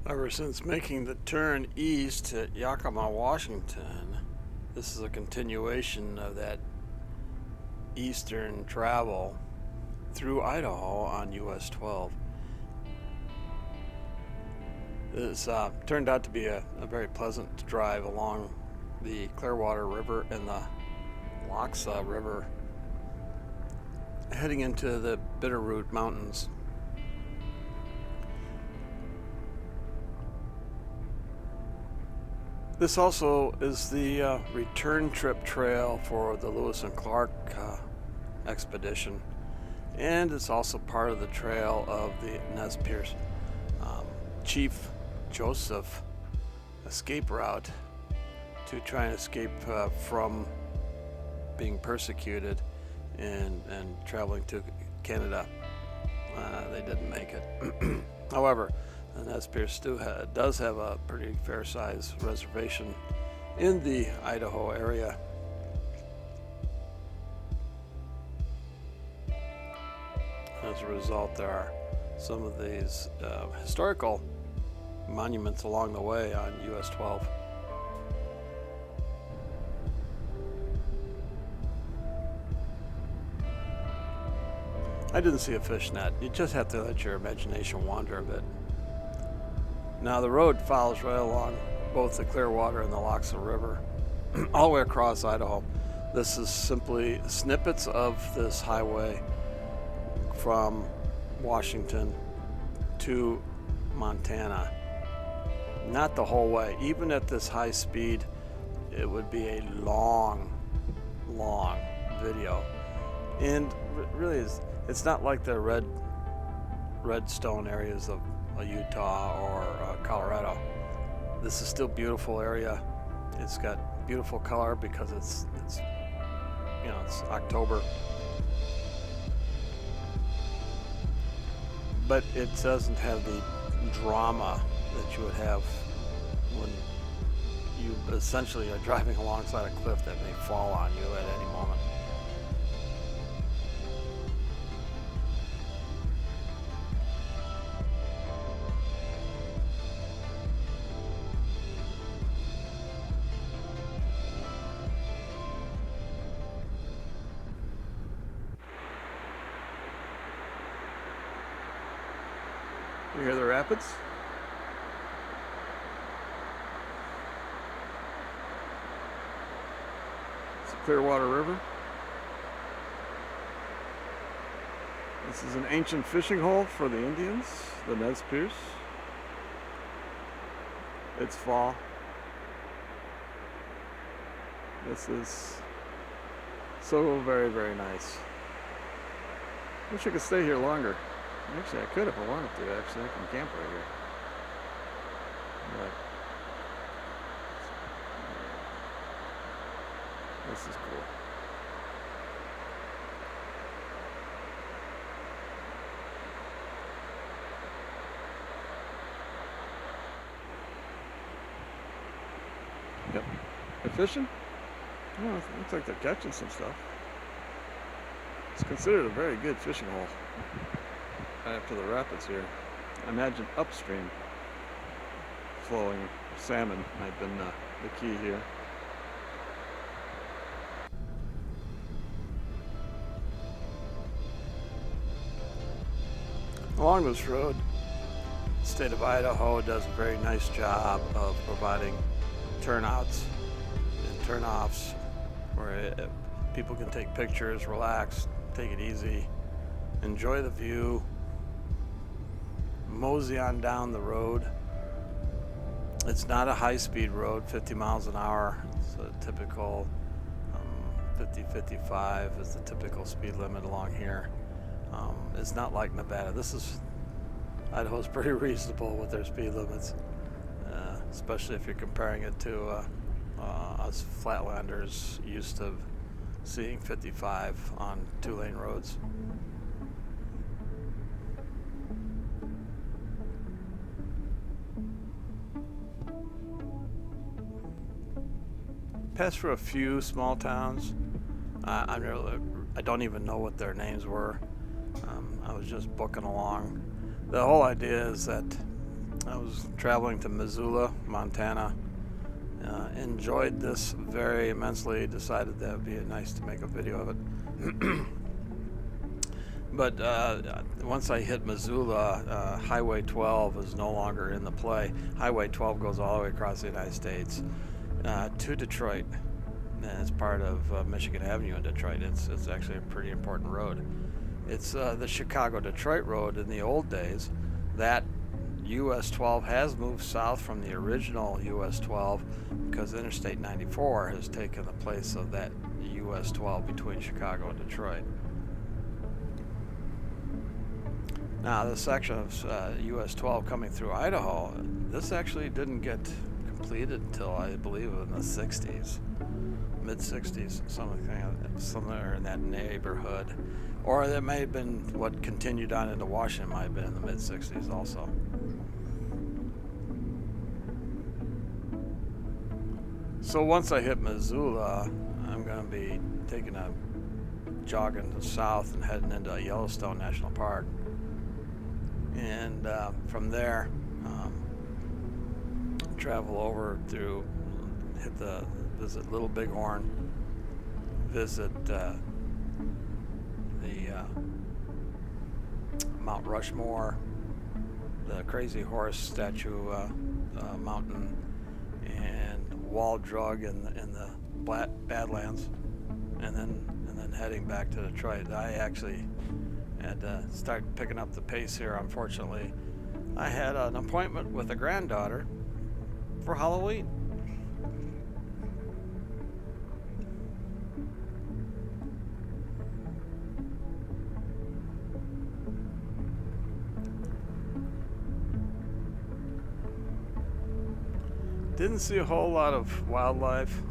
Ever since making the turn east at Yakima, Washington, this is a continuation of that eastern travel through Idaho on US 12. This turned out to be a very pleasant drive along the Clearwater River and the Loxa River, heading into the Bitterroot Mountains. This also is the return trip trail for the Lewis and Clark expedition, and it's also part of the trail of the Nez Perce Chief Joseph escape route to try and escape from being persecuted and traveling to Canada. They didn't make it. However, the Nez Perce does have a pretty fair-sized reservation in the Idaho area. As a result, there are some of these historical monuments along the way on US 12. I didn't see a fish net. You just have to let your imagination wander a bit. Now the road follows right along both the Clearwater and the Loxa River, all the way across Idaho. This is simply snippets of this highway from Washington to Montana. Not the whole way. Even at this high speed, it would be a long video. And really, it's not like the redstone areas of Utah or Colorado. This is still beautiful area. It's got beautiful color because it's October. But it doesn't have the drama that you would have when you essentially are driving alongside a cliff that may fall on you at any moment. You hear the rapids? It's the Clearwater River. This is an ancient fishing hole for the Indians, the Nez Perce. It's fall. This is so very, very nice. Wish I could stay here longer. Actually, I could if I wanted to. Actually, I can camp right here. But this is cool. Yep. They're fishing? Oh, it looks like they're catching some stuff. It's considered a very good fishing hole. After the rapids here. I imagine upstream flowing salmon might have been the key here. Along this road, the state of Idaho does a very nice job of providing turnouts and turnoffs where people can take pictures, relax, take it easy, enjoy the view, mosey on down the road. It's not a high-speed road, 50 miles an hour. It's a typical 50-55 is the typical speed limit along here. It's not like Nevada. Idaho's pretty reasonable with their speed limits, especially if you're comparing it to us flatlanders used to seeing 55 on two-lane roads. Passed through a few small towns. I don't even know what their names were. I was just booking along. The whole idea is that I was traveling to Missoula, Montana. Enjoyed this very immensely. Decided that would be nice to make a video of it. But once I hit Missoula, Highway 12 is no longer in the play. Highway 12 goes all the way across the United States to Detroit. And it's part of Michigan Avenue in Detroit. It's actually a pretty important road. It's the Chicago-Detroit road in the old days. That US 12 has moved south from the original US 12 because Interstate 94 has taken the place of that US 12 between Chicago and Detroit. Now, this section of US 12 coming through Idaho, this actually didn't get completed until I believe in the 60s, mid-60s, somewhere in that neighborhood. Or that may have been what continued on into Washington, might have been in the mid-60s also. So once I hit Missoula, I'm going to be taking a jogging south and heading into Yellowstone National Park. And from there, travel over through, visit Little Bighorn, visit the Mount Rushmore, the Crazy Horse Statue Mountain, and Wall Drug in the Badlands, and then heading back to Detroit. I actually had to start picking up the pace here. Unfortunately, I had an appointment with a granddaughter for Halloween. Didn't see a whole lot of wildlife.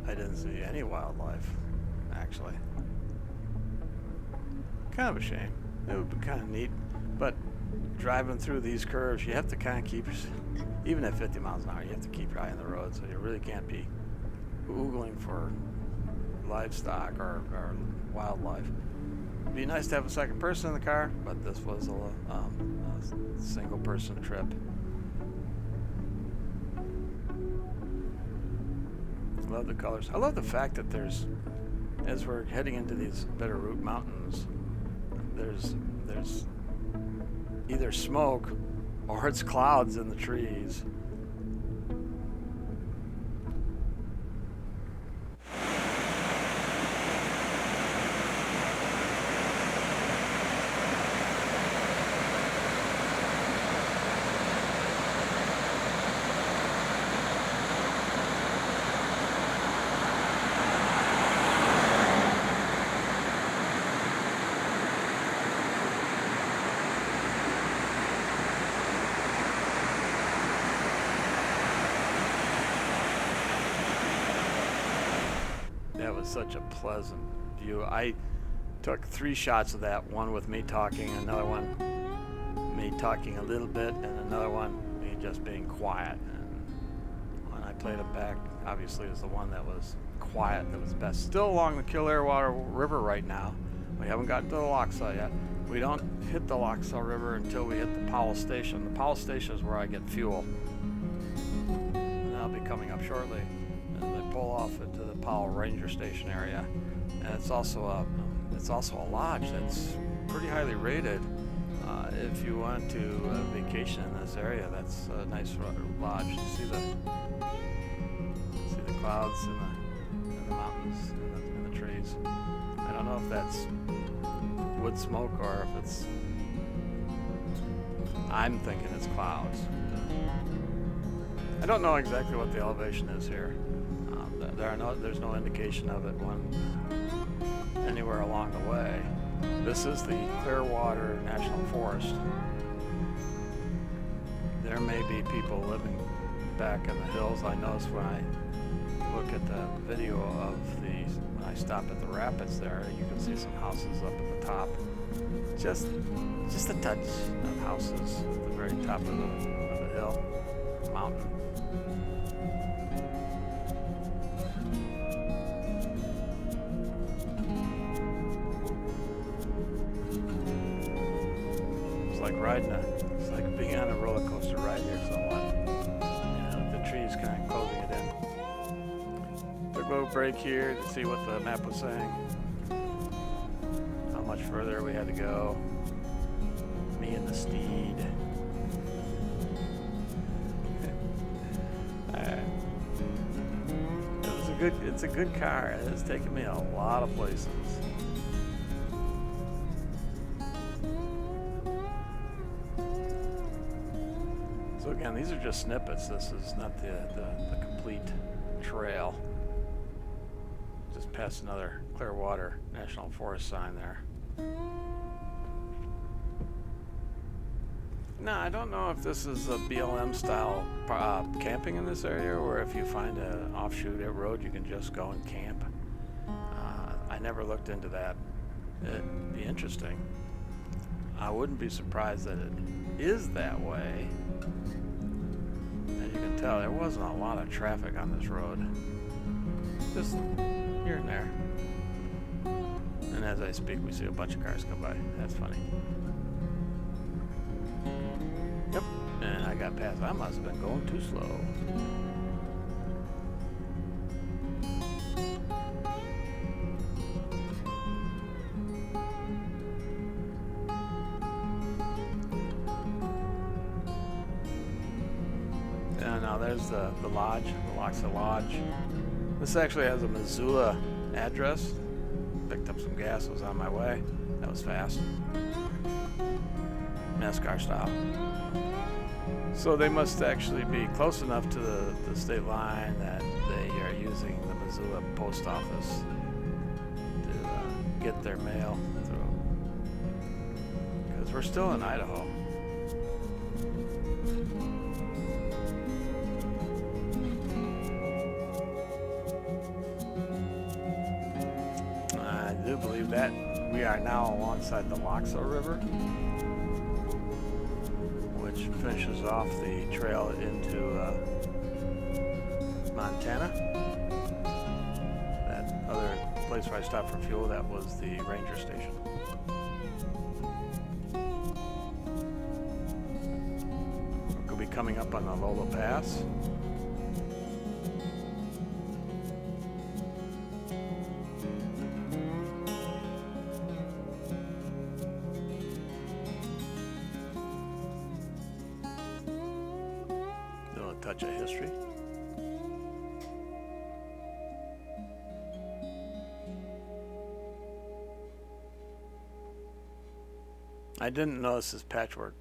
I didn't see any wildlife, actually. Kind of a shame. It would be kind of neat, but driving through these curves, you have to kind of keep, even at 50 miles an hour, you have to keep your eye on the road, so you really can't be oogling for livestock or wildlife. It'd be nice to have a second person in the car, but this was a single person trip. I love the colors. I love the fact that there's, as we're heading into these Bitterroot Mountains, there's either smoke or it's clouds in the trees. That was such a pleasant view. I took 3 shots of that, one with me talking, another one me talking a little bit, and another one me just being quiet. And when I played it back, obviously it was the one that was quiet that was best. Still along the Clearwater River right now. We haven't gotten to the Lochsa yet. We don't hit the Lochsa River until we hit the Powell Station. The Powell Station is where I get fuel. And that'll be coming up shortly. And they pull off into the Powell Ranger Station area, and it's also a lodge that's pretty highly rated. If you want to vacation in this area, that's a nice lodge. You see the clouds in the mountains in the trees. I don't know if that's wood smoke or if it's. I'm thinking it's clouds. I don't know exactly what the elevation is here. There's no indication of it anywhere along the way. This is the Clearwater National Forest. There may be people living back in the hills. I noticed when I look at the video of when I stop at the rapids there, you can see some houses up at the top. Just a touch of houses at the very top of the hill, mountain. it's like being on a roller coaster ride here somewhat. The trees kind of closing it in. Took a little break here to see what the map was saying. How much further we had to go. Me and the steed. It's a good car. It has taken me a lot of places. So again, these are just snippets. This is not the complete trail. Just past another Clearwater National Forest sign there. Now, I don't know if this is a BLM style camping in this area, or if you find an offshoot road you can just go and camp. I never looked into that. It'd be interesting. I wouldn't be surprised that it is that way. As you can tell, there wasn't a lot of traffic on this road. Just here and there. And as I speak, we see a bunch of cars come by. That's funny. Yep, and I got past. I must have been going too slow. And now there's the lodge, the Loxa Lodge. This actually has a Missoula address. Picked up some gas, was on my way. That was fast. NASCAR style. So they must actually be close enough to the state line that they are using the Missoula post office to get their mail through. Because we're still in Idaho. I do believe that we are now alongside the Loxa River, which finishes off the trail into Montana. That other place where I stopped for fuel, that was the ranger station. We'll be coming up on the Lola Pass. Touch of history. I didn't notice this patchwork.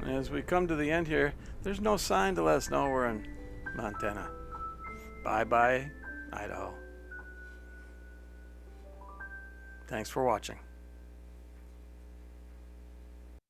As we come to the end here, there's no sign to let us know we're in Montana. Bye-bye, Idaho. Thanks for watching.